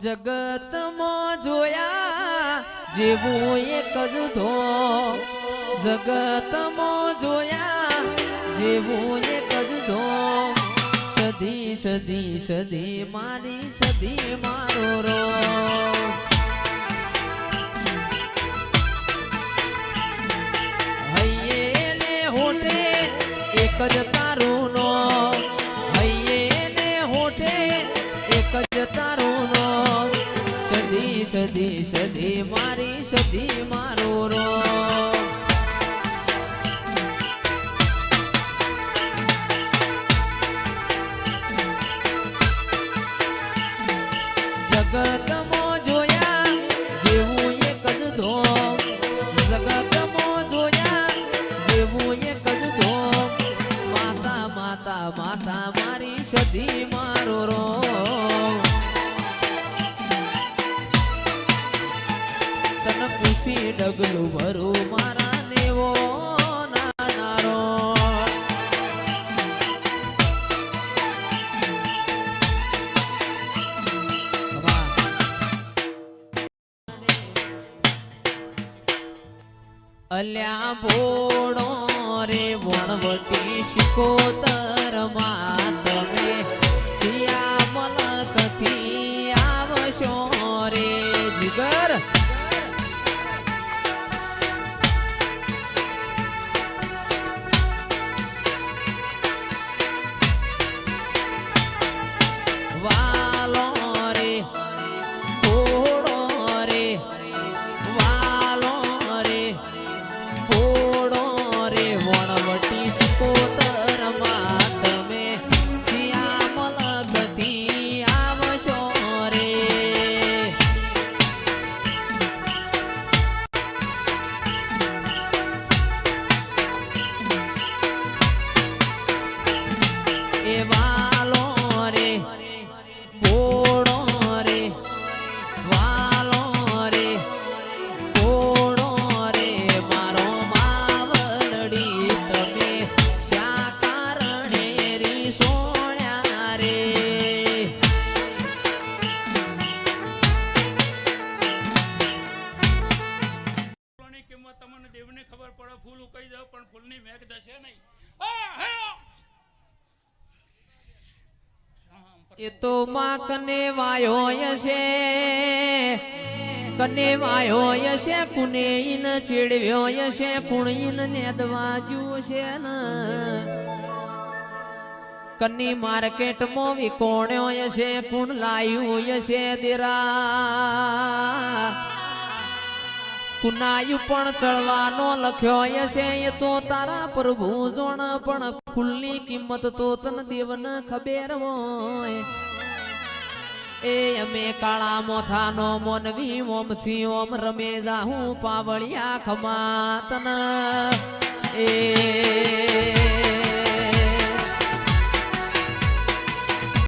જગતમાં જોયા જેવું એક જ ધો, જગતમાં જોયા જેવું એક જ ધો, સદી સદી સદી મારી સદી મારો રો. હૈયે ને હોઠે એક જ તારું નો, હૈયે ને હોઠે એક જ તારું નો, સદી સદી સદી મારી સદી મારો રો. જગતમાં જોયા જેવું એક જ ધો, જગતમાં જોયા જેવું એક જ ધો, માતા માતા માતા મારી સદી મારો રો. તને પૂછી ડગલું ભરું મારા નેવો નાનારો. અલ્યા ભોળો રે વણવટી શિકોતર માં તમે જીયા મલકથી આવશો રે જીગર. વાલો રે ભોળો રે વાલો રે ભોળો રે વણવટી શિકોતર માં તમે જીયા મલકથી આવશો રે. એ વાલો રે ભોળો રે વાલો રે ભોળો રે મારો માવલડી તમે શા કારણે રી સોણ્યા રે. ફૂલોની કિંમત તમને દેવને ખબર પડે. ફૂલ ઉકાઈ જાવ પણ ફૂલની મેઘ જશે નહીં. એ તો માં કને વાયો હશે, કને વાયો હશે, કુને ઈન ચીડવ્યો હશે, કુણ ઈન નેદવાજુ છે ને, કની માર્કેટમાં વિકોણ્યો હશે, કુણ લાયું હશે દેરા, કુનાયું પણ ચડવાનો લખ્યો હશે. એ તો તારા પ્રભુ જોણ પણ ફૂલની કિંમત તો તન દેવન ખબર હોય. એ અમે કાળા મોથાનો મોનવી ઓમથી ઓમ રમે જાહું પાવળિયા ખમાતન. એ